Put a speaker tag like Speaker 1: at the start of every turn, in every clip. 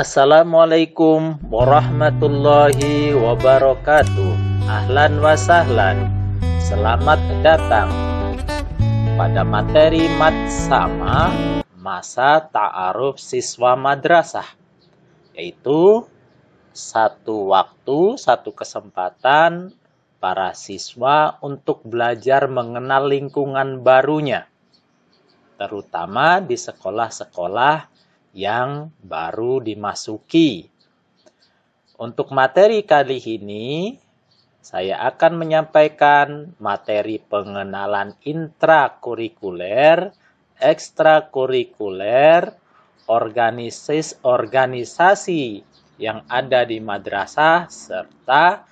Speaker 1: Assalamualaikum warahmatullahi wabarakatuh. Ahlan wa sahlan. Selamat datang pada materi mat sama masa ta'aruf siswa madrasah, yaitu satu waktu, satu kesempatan para siswa untuk belajar mengenal lingkungan barunya, terutama di sekolah-sekolah yang baru dimasuki. Untuk materi kali ini, saya akan menyampaikan materi pengenalan intrakurikuler, ekstrakurikuler, organisasi yang ada di madrasah, serta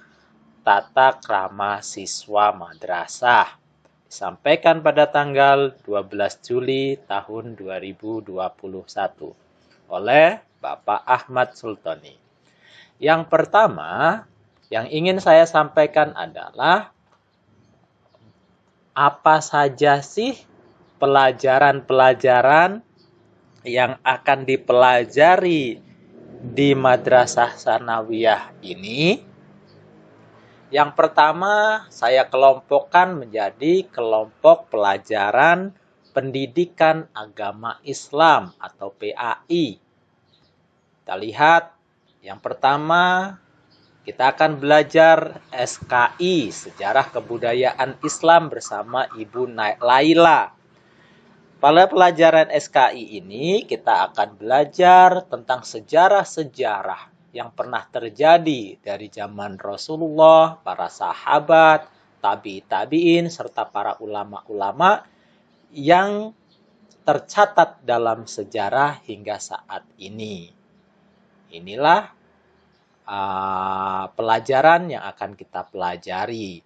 Speaker 1: tata krama siswa madrasah. Disampaikan pada tanggal 12 Juli tahun 2021. Oleh Bapak Ahmad Sultoni. Yang pertama, yang ingin saya sampaikan adalah apa saja sih pelajaran-pelajaran yang akan dipelajari di Madrasah Tsanawiyah ini. Yang pertama, saya kelompokkan menjadi kelompok pelajaran Pendidikan Agama Islam atau PAI. Kita lihat, yang pertama kita akan belajar SKI, Sejarah Kebudayaan Islam bersama Ibu Laila. Pada pelajaran SKI ini kita akan belajar tentang sejarah-sejarah yang pernah terjadi dari zaman Rasulullah, para sahabat, tabi'in, serta para ulama-ulama yang tercatat dalam sejarah hingga saat ini. Inilah pelajaran yang akan kita pelajari.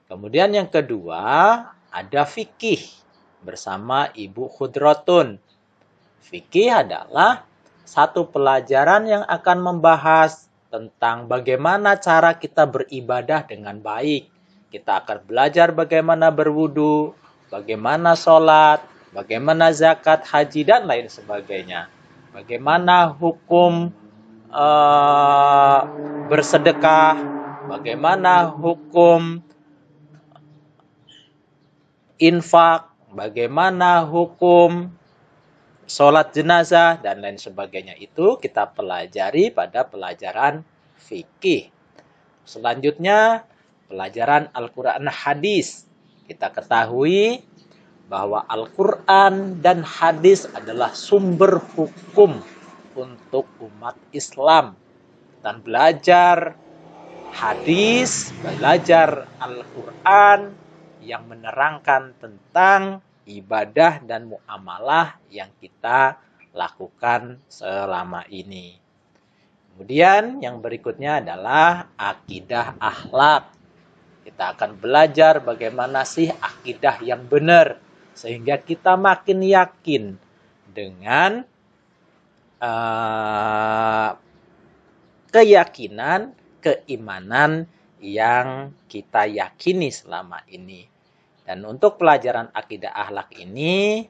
Speaker 1: Kemudian yang kedua, ada fikih bersama Ibu Khudrotun. Fikih adalah satu pelajaran yang akan membahas tentang bagaimana cara kita beribadah dengan baik. Kita akan belajar bagaimana berwudu, bagaimana sholat, bagaimana zakat, haji, dan lain sebagainya. Bagaimana hukum bersedekah, bagaimana hukum infak, bagaimana hukum sholat jenazah, dan lain sebagainya. Itu kita pelajari pada pelajaran fikih. Selanjutnya, pelajaran Al-Quran hadis. Kita ketahui bahwa Al-Quran dan hadis adalah sumber hukum untuk umat Islam. Dan belajar hadis, belajar Al-Quran yang menerangkan tentang ibadah dan muamalah yang kita lakukan selama ini. Kemudian yang berikutnya adalah akidah akhlak. Kita akan belajar bagaimana sih akidah yang benar, sehingga kita makin yakin dengan keyakinan, keimanan yang kita yakini selama ini. Dan untuk pelajaran akidah akhlak ini,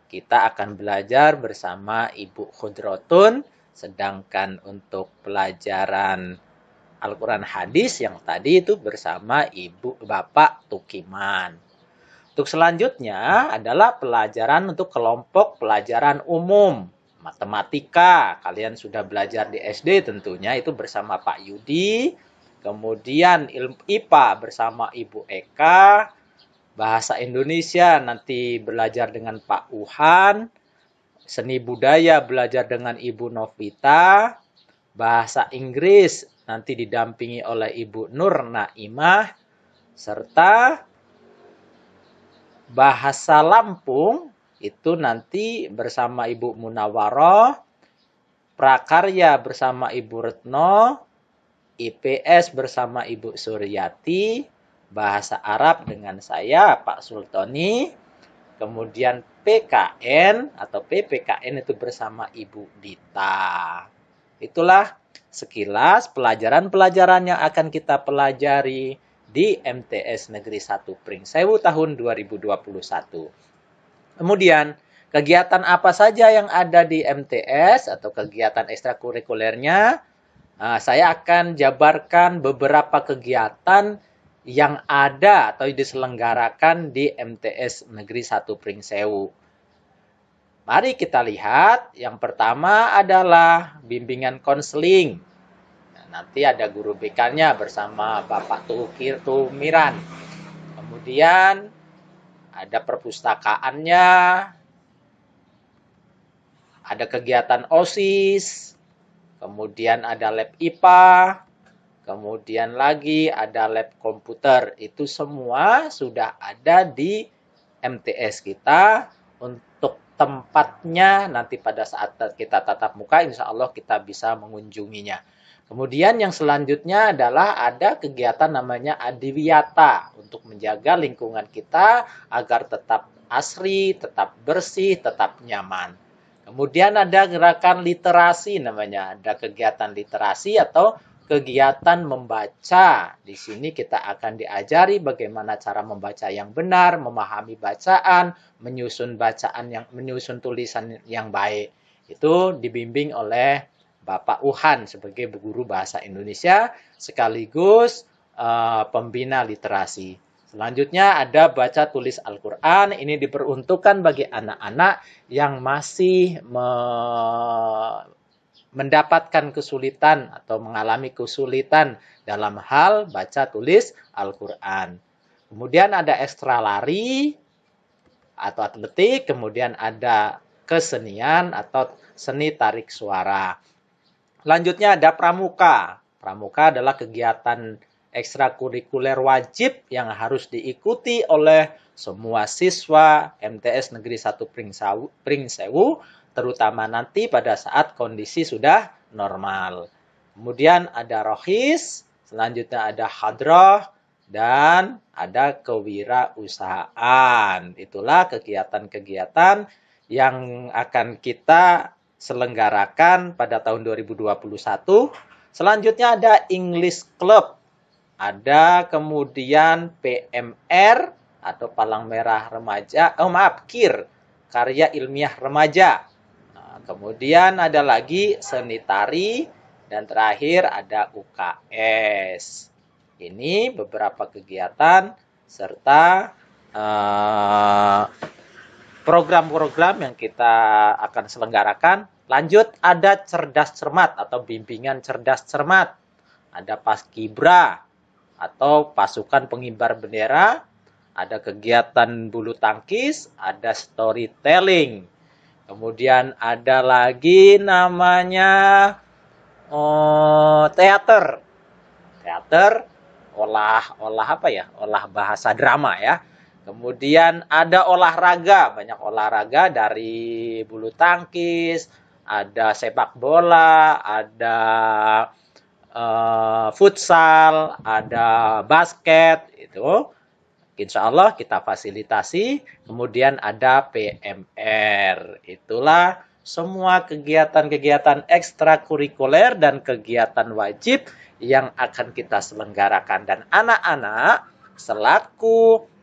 Speaker 1: kita akan belajar bersama Ibu Khudrotun, sedangkan untuk pelajaran Al-Quran hadis yang tadi itu bersama Bapak Tukiman. Untuk selanjutnya adalah pelajaran untuk kelompok pelajaran umum. Matematika, kalian sudah belajar di SD tentunya, itu bersama Pak Yudi. Kemudian ilmu IPA bersama Ibu Eka. Bahasa Indonesia nanti belajar dengan Pak Uhan. Seni budaya belajar dengan Ibu Novita. Bahasa Inggris nanti didampingi oleh Ibu Nur Naimah. Serta bahasa Lampung itu nanti bersama Ibu Munawaroh, prakarya bersama Ibu Retno, IPS bersama Ibu Suryati, bahasa Arab dengan saya Pak Sultoni, kemudian PKN atau PPKN itu bersama Ibu Dita. Itulah sekilas pelajaran-pelajaran yang akan kita pelajari di MTS Negeri 1 Pringsewu tahun 2021. Kemudian Kegiatan apa saja yang ada di MTS atau kegiatan ekstrakurikulernya? Saya akan jabarkan beberapa kegiatan yang ada atau diselenggarakan di MTS Negeri 1 Pringsewu. Mari kita lihat, yang pertama adalah bimbingan konseling. Nanti ada guru BK-nya bersama Bapak Tumiran. Kemudian ada perpustakaannya, ada kegiatan OSIS, kemudian ada lab IPA, kemudian lagi ada lab komputer. Itu semua sudah ada di MTS kita. Untuk tempatnya nanti pada saat kita tatap muka, insya Allah kita bisa mengunjunginya. Kemudian yang selanjutnya adalah ada kegiatan namanya Adiwiyata untuk menjaga lingkungan kita agar tetap asri, tetap bersih, tetap nyaman. Kemudian ada gerakan literasi namanya, ada kegiatan literasi atau kegiatan membaca. Di sini kita akan diajari bagaimana cara membaca yang benar, memahami bacaan, menyusun tulisan yang baik. Itu dibimbing oleh Bapak Uhan sebagai guru bahasa Indonesia sekaligus pembina literasi. Selanjutnya ada baca tulis Al-Quran. Ini diperuntukkan bagi anak-anak yang masih mendapatkan kesulitan atau mengalami kesulitan dalam hal baca tulis Al-Quran. Kemudian ada ekstra lari atau atletik. Kemudian ada kesenian atau seni tarik suara. Selanjutnya ada pramuka. Pramuka adalah kegiatan ekstrakurikuler wajib yang harus diikuti oleh semua siswa MTS Negeri 1 Pringsewu, terutama nanti pada saat kondisi sudah normal. Kemudian ada rohis, selanjutnya ada hadroh, dan ada kewirausahaan. Itulah kegiatan-kegiatan yang akan kita selenggarakan pada tahun 2021. Selanjutnya ada English Club. Ada kemudian PMR atau Palang Merah Remaja. KIR, Karya Ilmiah Remaja. Kemudian ada lagi seni tari dan terakhir ada UKS. Ini beberapa kegiatan serta program-program yang kita akan selenggarakan. Lanjut ada cerdas cermat atau bimbingan cerdas cermat. Ada paskibra atau pasukan pengibar bendera. Ada kegiatan bulu tangkis, ada storytelling. Kemudian ada lagi namanya teater. Teater olah apa ya? Olah bahasa drama ya. Kemudian ada olahraga, banyak olahraga dari bulu tangkis, ada sepak bola, ada futsal, ada basket, itu insya Allah kita fasilitasi. Kemudian ada PMR, itulah semua kegiatan-kegiatan ekstrakurikuler dan kegiatan wajib yang akan kita selenggarakan. Dan anak-anak selaku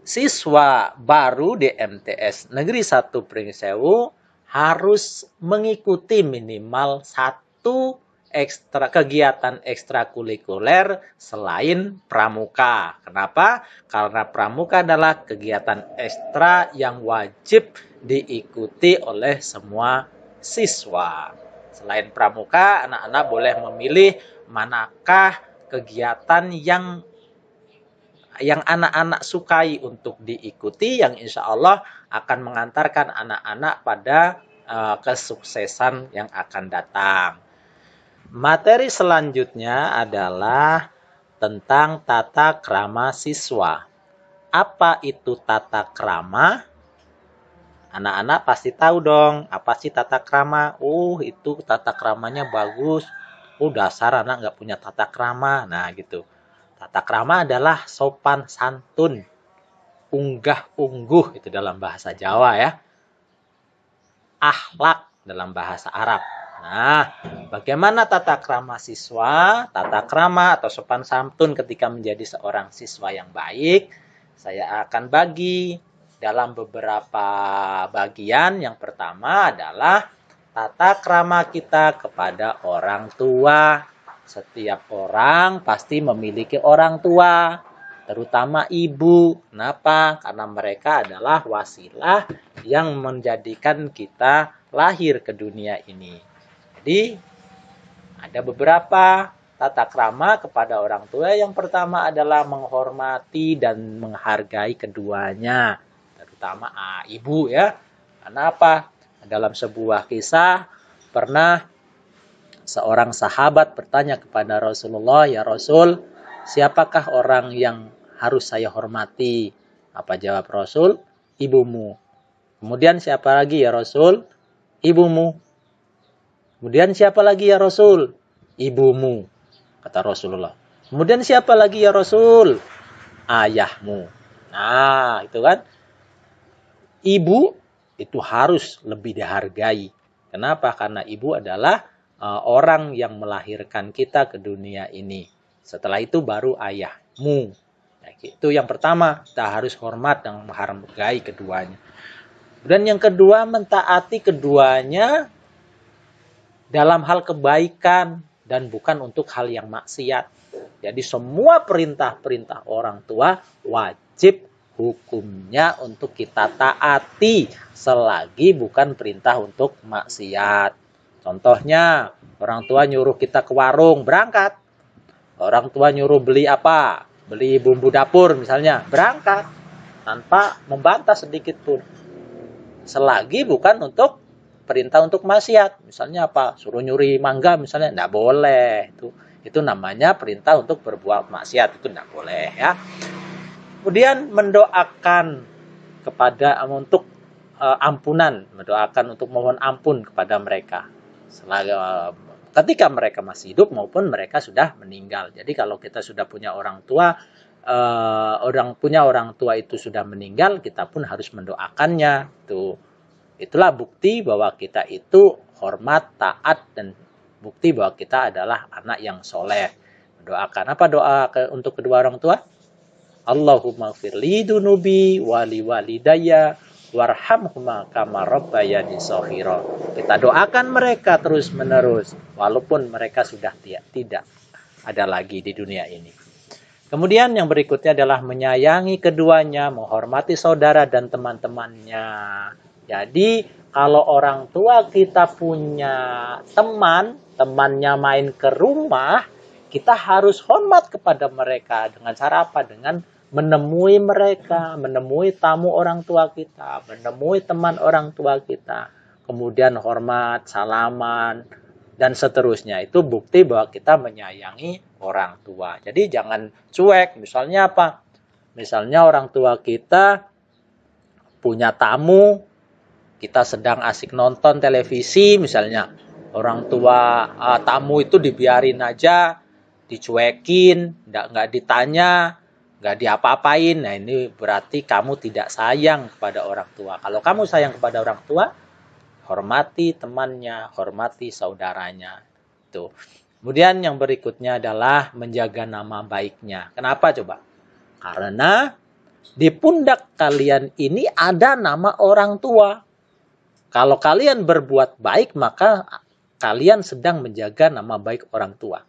Speaker 1: siswa baru di MTS Negeri 1 Pringsewu harus mengikuti minimal satu kegiatan ekstrakurikuler selain pramuka. Kenapa? Karena pramuka adalah kegiatan ekstra yang wajib diikuti oleh semua siswa. Selain pramuka, anak-anak boleh memilih manakah kegiatan yang anak-anak sukai untuk diikuti, yang insya Allah akan mengantarkan anak-anak pada kesuksesan yang akan datang. Materi selanjutnya adalah tentang tata krama siswa. Apa itu tata krama? Anak-anak pasti tahu dong, apa sih tata krama? Itu tata kramanya bagus. Dasar anak nggak punya tata krama. Nah, gitu. Tata krama adalah sopan santun, unggah-ungguh itu dalam bahasa Jawa ya. Akhlak dalam bahasa Arab. Nah, bagaimana tata krama siswa, tata krama atau sopan santun ketika menjadi seorang siswa yang baik? Saya akan bagi dalam beberapa bagian. Yang pertama adalah tata krama kita kepada orang tua. Setiap orang pasti memiliki orang tua, terutama ibu. Kenapa? Karena mereka adalah wasilah yang menjadikan kita lahir ke dunia ini. Jadi ada beberapa tata krama kepada orang tua. Yang pertama adalah menghormati dan menghargai keduanya, terutama ibu ya. Karena apa? Dalam sebuah kisah pernah seorang sahabat bertanya kepada Rasulullah, "Ya Rasul, siapakah orang yang harus saya hormati?" Apa jawab Rasul? "Ibumu." Kemudian siapa lagi ya Rasul? "Ibumu." Kemudian siapa lagi ya Rasul? "Ibumu," kata Rasulullah. Kemudian siapa lagi ya Rasul? "Ayahmu." Nah, itu kan. Ibu itu harus lebih dihargai. Kenapa? Karena ibu adalah orang yang melahirkan kita ke dunia ini. Setelah itu baru ayahmu. Nah, itu yang pertama, kita harus hormat dan menghargai keduanya. Dan yang kedua, mentaati keduanya dalam hal kebaikan dan bukan untuk hal yang maksiat. Jadi semua perintah-perintah orang tua wajib hukumnya untuk kita taati selagi bukan perintah untuk maksiat. Contohnya, orang tua nyuruh kita ke warung, berangkat. Orang tua nyuruh beli apa? Beli bumbu dapur misalnya, berangkat. Tanpa membantah sedikit pun. Selagi bukan untuk perintah untuk maksiat. Misalnya apa? Suruh nyuri mangga misalnya, enggak boleh. Itu namanya perintah untuk berbuat maksiat, itu enggak boleh ya. Kemudian mendoakan kepada untuk ampunan, mendoakan untuk mohon ampun kepada mereka. Ketika mereka masih hidup maupun mereka sudah meninggal. Jadi kalau kita sudah punya orang tua, orang tua itu sudah meninggal, kita pun harus mendoakannya. Itulah bukti bahwa kita itu hormat, taat, dan bukti bahwa kita adalah anak yang soleh. Mendoakan apa doa untuk kedua orang tua? Allahumma firli dunubi wali walidayya warhamhuma kama rabbayani shaghira. Kita doakan mereka terus menerus walaupun mereka sudah tidak ada lagi di dunia ini. Kemudian yang berikutnya adalah menyayangi keduanya, menghormati saudara dan teman-temannya. Jadi kalau orang tua kita punya temannya main ke rumah, kita harus hormat kepada mereka. Dengan cara apa? Dengan menemui mereka, menemui tamu orang tua kita, menemui teman orang tua kita. Kemudian hormat, salaman, dan seterusnya. Itu bukti bahwa kita menyayangi orang tua. Jadi jangan cuek. Misalnya apa? Misalnya orang tua kita punya tamu, kita sedang asik nonton televisi misalnya. Orang tua tamu itu dibiarin aja, dicuekin, nggak ditanya, nggak diapa-apain. Nah ini berarti kamu tidak sayang kepada orang tua. Kalau kamu sayang kepada orang tua, hormati temannya, hormati saudaranya. Tuh. Kemudian yang berikutnya adalah menjaga nama baiknya. Kenapa coba? Karena di pundak kalian ini ada nama orang tua. Kalau kalian berbuat baik, maka kalian sedang menjaga nama baik orang tua.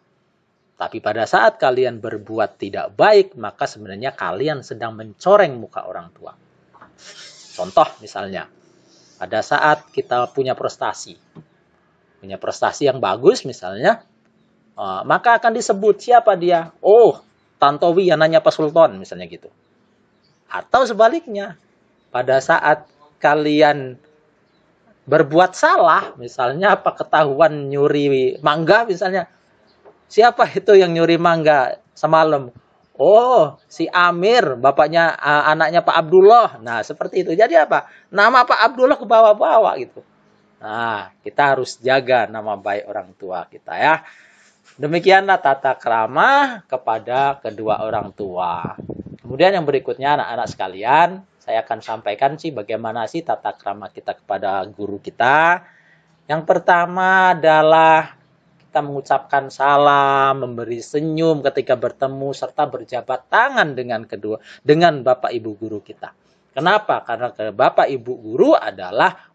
Speaker 1: Tapi pada saat kalian berbuat tidak baik, maka sebenarnya kalian sedang mencoreng muka orang tua. Contoh misalnya, pada saat kita punya prestasi yang bagus misalnya, maka akan disebut siapa dia? Oh, Tantowi anaknya Pak Sultan misalnya gitu. Atau sebaliknya, pada saat kalian berbuat salah, misalnya apa ketahuan nyuri mangga misalnya. Siapa itu yang nyuri mangga semalam? Oh, si Amir, bapaknya anaknya Pak Abdullah. Nah, seperti itu. Jadi apa? Nama Pak Abdullah ke bawah-bawah gitu. Nah, kita harus jaga nama baik orang tua kita ya. Demikianlah tata krama kepada kedua orang tua. Kemudian yang berikutnya anak-anak sekalian, saya akan sampaikan bagaimana tata krama kita kepada guru kita. Yang pertama adalah kita mengucapkan salam, memberi senyum ketika bertemu, serta berjabat tangan dengan bapak ibu guru kita. Kenapa? Karena bapak ibu guru adalah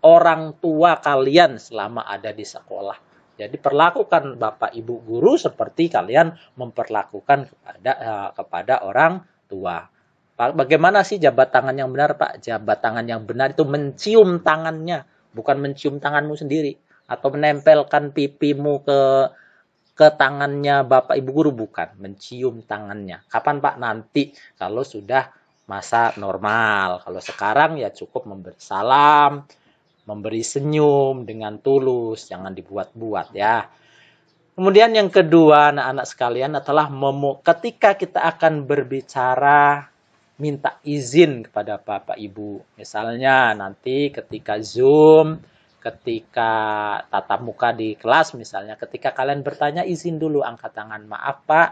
Speaker 1: orang tua kalian selama ada di sekolah. Jadi perlakukan bapak ibu guru seperti kalian memperlakukan kepada orang tua. Bagaimana sih jabat tangan yang benar, Pak? Jabat tangan yang benar itu mencium tangannya, bukan mencium tanganmu sendiri atau menempelkan pipimu ke tangannya bapak ibu guru, bukan, mencium tangannya. Kapan, Pak? Nanti kalau sudah masa normal. Kalau sekarang ya cukup memberi salam, memberi senyum dengan tulus, jangan dibuat-buat ya. Kemudian yang kedua, anak-anak sekalian, adalah ketika kita akan berbicara, minta izin kepada Bapak Ibu. Misalnya nanti ketika Zoom, ketika tatap muka di kelas misalnya, ketika kalian bertanya, izin dulu, angkat tangan. Maaf Pak,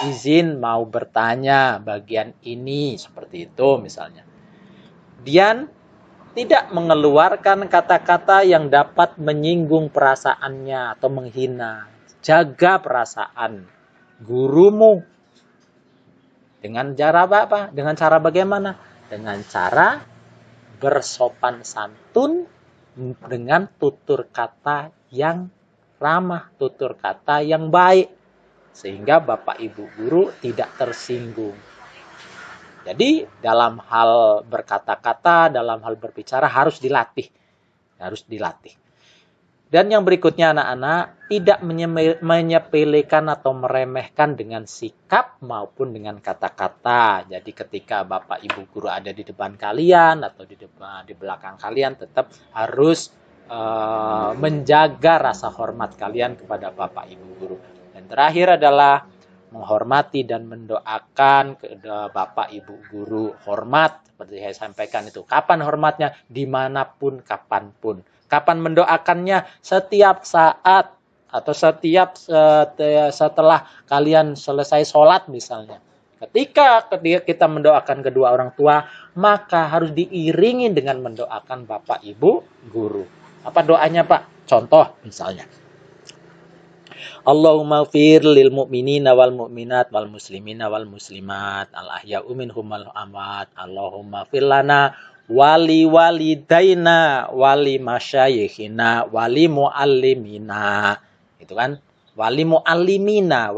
Speaker 1: izin mau bertanya bagian ini, seperti itu misalnya. Kemudian tidak mengeluarkan kata-kata yang dapat menyinggung perasaannya atau menghina. Jaga perasaan gurumu. Dengan cara apa? Dengan cara bagaimana? Dengan cara bersopan santun, dengan tutur kata yang ramah, tutur kata yang baik. Sehingga Bapak Ibu guru tidak tersinggung. Jadi dalam hal berkata-kata, dalam hal berbicara harus dilatih. Harus dilatih. Dan yang berikutnya anak-anak, tidak menyepelekan atau meremehkan dengan sikap maupun dengan kata-kata. Jadi ketika Bapak Ibu guru ada di depan kalian atau di belakang kalian, tetap harus menjaga rasa hormat kalian kepada Bapak Ibu guru. Dan terakhir adalah menghormati dan mendoakan kepada Bapak Ibu guru. Hormat, seperti saya sampaikan itu. Kapan hormatnya? Dimanapun, kapanpun. Kapan mendoakannya? Setiap saat atau setiap setelah kalian selesai sholat misalnya. Ketika kita mendoakan kedua orang tua, maka harus diiringi dengan mendoakan Bapak Ibu guru. Apa doanya Pak? Contoh misalnya. Allahumma fir lil mu'minina wal mu'minat wal muslimina wal muslimat al ahya'u minhum wal amwat. Allahumma fir lana wali walidaina wali masyayikhina wali muallimina. Itu kan wali muallimina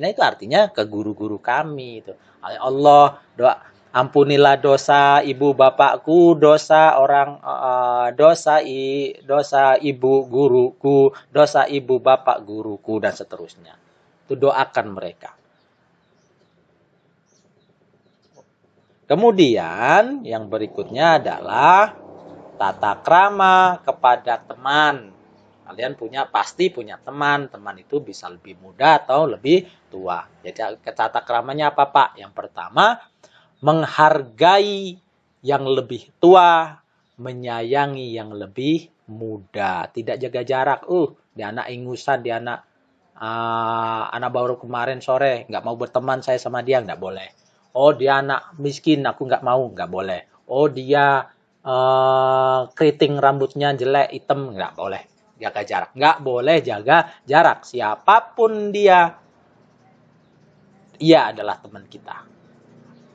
Speaker 1: itu artinya ke guru-guru kami itu. Allah, doa ampunilah dosa ibu bapakku, dosa ibu guruku, dosa ibu bapak guruku, dan seterusnya. Itu doakan mereka. Kemudian yang berikutnya adalah tata krama kepada teman. Kalian pasti punya teman. Teman itu bisa lebih muda atau lebih tua. Jadi tata kramanya apa Pak? Yang pertama, menghargai yang lebih tua, menyayangi yang lebih muda, tidak jaga jarak. Dia anak ingusan, dia anak baru kemarin sore, nggak mau berteman saya sama dia, nggak boleh. Oh dia anak miskin, aku nggak mau, nggak boleh. Oh dia keriting rambutnya jelek, hitam, nggak boleh. Jaga jarak, nggak boleh jaga jarak. Siapapun dia adalah teman kita.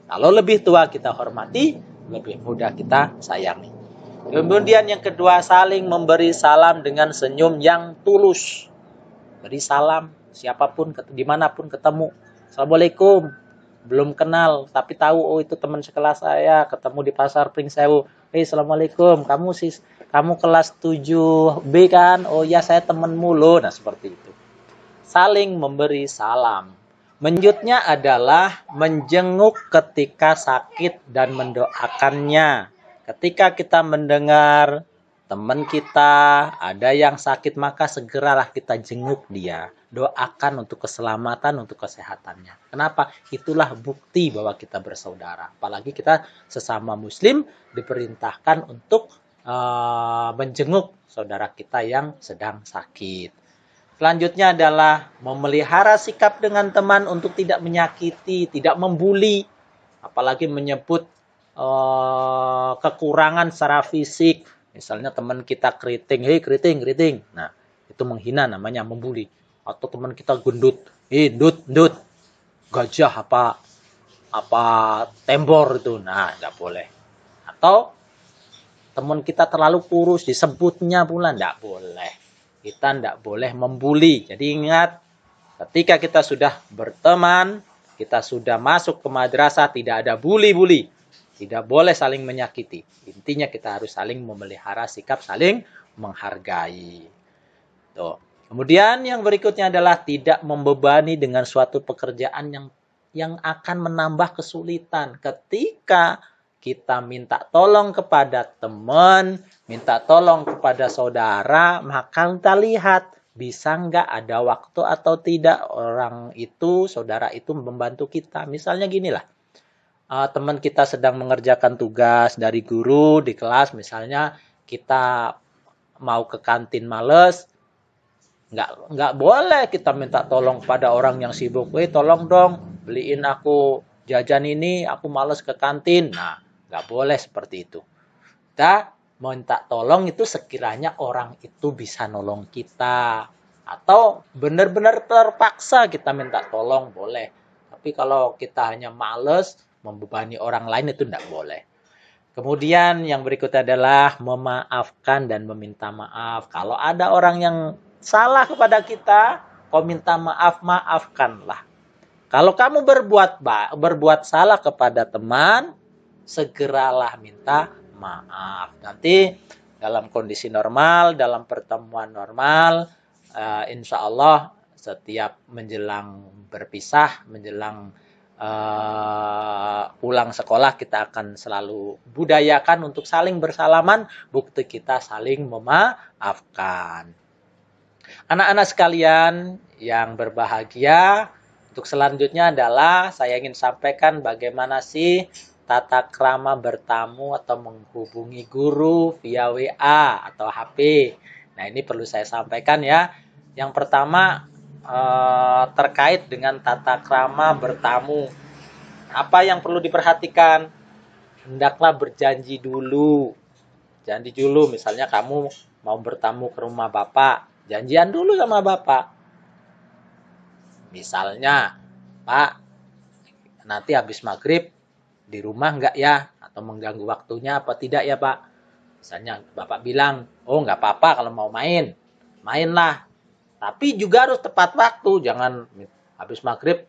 Speaker 1: Kalau lebih tua kita hormati, lebih muda kita sayangi. Kemudian yang kedua, saling memberi salam dengan senyum yang tulus. Beri salam siapapun, dimanapun ketemu. Assalamualaikum. Belum kenal, tapi tahu itu teman sekelas saya, ketemu di pasar Pringsewu. Assalamualaikum. Kamu kelas 7B kan? Oh ya, saya temenmu loh. Nah, seperti itu. Saling memberi salam. Menjutnya adalah menjenguk ketika sakit dan mendoakannya. Ketika kita mendengar teman kita ada yang sakit, maka segeralah kita jenguk dia. Doakan untuk keselamatan, untuk kesehatannya. Kenapa? Itulah bukti bahwa kita bersaudara. Apalagi kita sesama muslim diperintahkan untuk menjenguk saudara kita yang sedang sakit. Selanjutnya adalah memelihara sikap dengan teman untuk tidak menyakiti, tidak membuli, apalagi menyebut kekurangan secara fisik. Misalnya teman kita keriting, keriting. Nah, itu menghina, namanya membuli. Atau teman kita gendut, dut, gajah apa. apa tembor itu, nah nggak boleh. Atau teman kita terlalu kurus disebutnya pula, nggak boleh. Kita nggak boleh membuli. Jadi ingat, ketika kita sudah berteman, kita sudah masuk ke madrasah, tidak ada bully-bully. Tidak boleh saling menyakiti. Intinya kita harus saling memelihara sikap saling menghargai. Tuh. Kemudian yang berikutnya adalah tidak membebani dengan suatu pekerjaan yang akan menambah kesulitan. Ketika kita minta tolong kepada teman, minta tolong kepada saudara, maka kita lihat bisa nggak ada waktu atau tidak orang itu, saudara itu membantu kita. Misalnya ginilah, teman kita sedang mengerjakan tugas dari guru di kelas, misalnya kita mau ke kantin males, nggak boleh kita minta tolong pada orang yang sibuk. Tolong dong beliin aku jajan ini, aku males ke kantin. Nah, nggak boleh seperti itu. Kita minta tolong itu sekiranya orang itu bisa nolong kita. Atau benar-benar terpaksa kita minta tolong, boleh. Tapi kalau kita hanya males, membebani orang lain, itu tidak boleh. Kemudian yang berikutnya adalah memaafkan dan meminta maaf. Kalau ada orang yang salah kepada kita, kau minta maaf, maafkanlah. Kalau kamu berbuat salah kepada teman, segeralah minta maaf. Nanti dalam kondisi normal, dalam pertemuan normal, insya Allah setiap menjelang berpisah, menjelang pulang sekolah, kita akan selalu budayakan untuk saling bersalaman, bukti kita saling memaafkan. Anak-anak sekalian yang berbahagia, untuk selanjutnya adalah saya ingin sampaikan bagaimana sih tata krama bertamu atau menghubungi guru via WA atau HP. Nah, ini perlu saya sampaikan ya. Yang pertama terkait dengan tata krama bertamu. Apa yang perlu diperhatikan? Hendaklah berjanji dulu. Janji dulu, misalnya kamu mau bertamu ke rumah Bapak, janjian dulu sama Bapak. Misalnya, Pak, nanti habis maghrib di rumah enggak ya? Atau mengganggu waktunya apa tidak ya, Pak? Misalnya Bapak bilang, oh enggak apa-apa kalau mau main. Mainlah. Tapi juga harus tepat waktu. Jangan habis maghrib,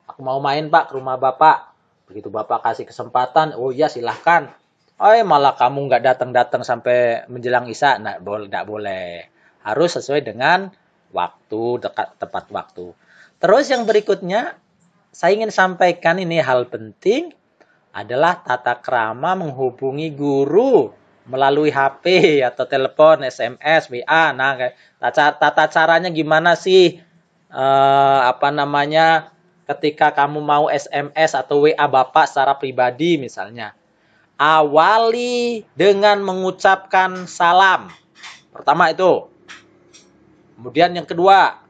Speaker 1: aku mau main Pak ke rumah Bapak. Begitu Bapak kasih kesempatan, oh iya silahkan. Oh malah kamu nggak datang-datang sampai menjelang isya. Nah, nggak boleh. Harus sesuai dengan waktu, tepat waktu. Terus yang berikutnya, saya ingin sampaikan ini hal penting adalah tata krama menghubungi guru melalui HP atau telepon, SMS, WA. Nah, tata caranya gimana sih? Ketika kamu mau SMS atau WA Bapak secara pribadi misalnya. Awali dengan mengucapkan salam. Pertama itu. Kemudian yang kedua,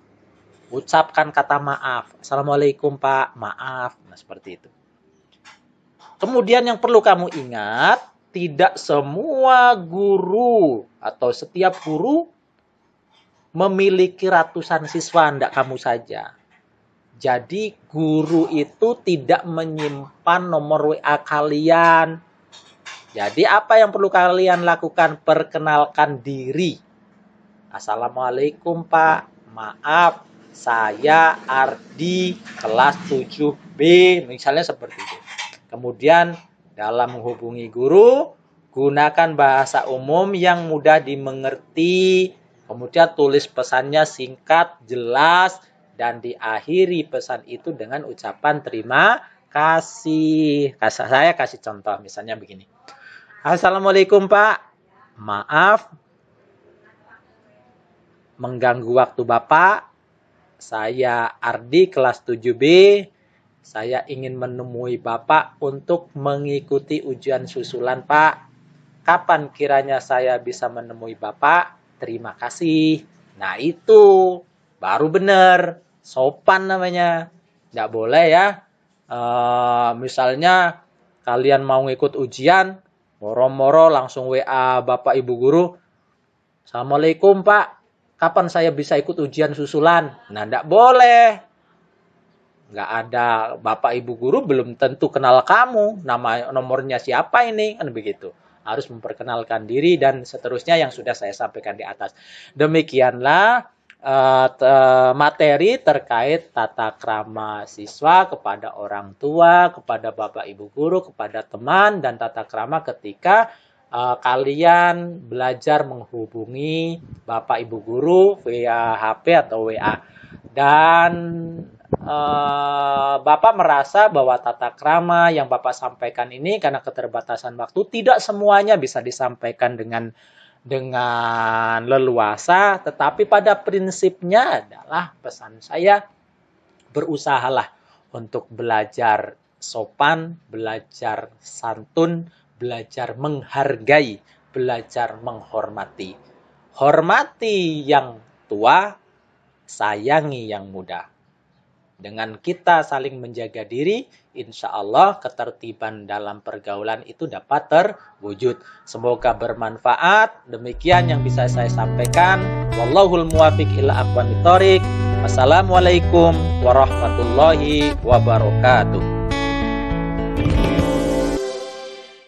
Speaker 1: ucapkan kata maaf. Assalamualaikum Pak, maaf. Nah, seperti itu. Kemudian yang perlu kamu ingat, tidak semua guru atau setiap guru memiliki ratusan siswa, tidak kamu saja. Jadi guru itu tidak menyimpan nomor WA kalian. Jadi apa yang perlu kalian lakukan? Perkenalkan diri. Assalamualaikum Pak, maaf saya Ardi kelas 7B, misalnya seperti itu. Kemudian dalam menghubungi guru, gunakan bahasa umum yang mudah dimengerti. Kemudian tulis pesannya singkat, jelas, dan diakhiri pesan itu dengan ucapan terima kasih. Saya kasih contoh, misalnya begini. Assalamualaikum Pak, maaf mengganggu waktu Bapak. Saya Ardi kelas 7B. Saya ingin menemui Bapak untuk mengikuti ujian susulan, Pak. Kapan kiranya saya bisa menemui Bapak? Terima kasih. Nah, itu baru benar. Sopan namanya. Nggak boleh ya. Misalnya kalian mau ngikut ujian, moro-moro langsung WA Bapak Ibu Guru. Assalamualaikum Pak. Kapan saya bisa ikut ujian susulan? Nah, nggak boleh. nggak ada bapak ibu guru belum tentu kenal kamu, nomornya siapa ini, kan begitu. Harus memperkenalkan diri dan seterusnya yang sudah saya sampaikan di atas. Demikianlah materi terkait tata krama siswa kepada orang tua, kepada bapak ibu guru, kepada teman, dan tata krama ketika kalian belajar menghubungi bapak ibu guru via HP atau WA. Dan Bapak merasa bahwa tata krama yang Bapak sampaikan ini karena keterbatasan waktu tidak semuanya bisa disampaikan dengan leluasa, tetapi pada prinsipnya adalah pesan saya, berusahalah untuk belajar sopan, belajar santun, belajar menghargai, belajar menghormati. Hormati yang tua, sayangi yang muda. Dengan kita saling menjaga diri, insya Allah ketertiban dalam pergaulan itu dapat terwujud. Semoga bermanfaat. Demikian yang bisa saya sampaikan. Wallahul muwafiq ila aqwamit thoriq. Wassalamualaikum warahmatullahi wabarakatuh.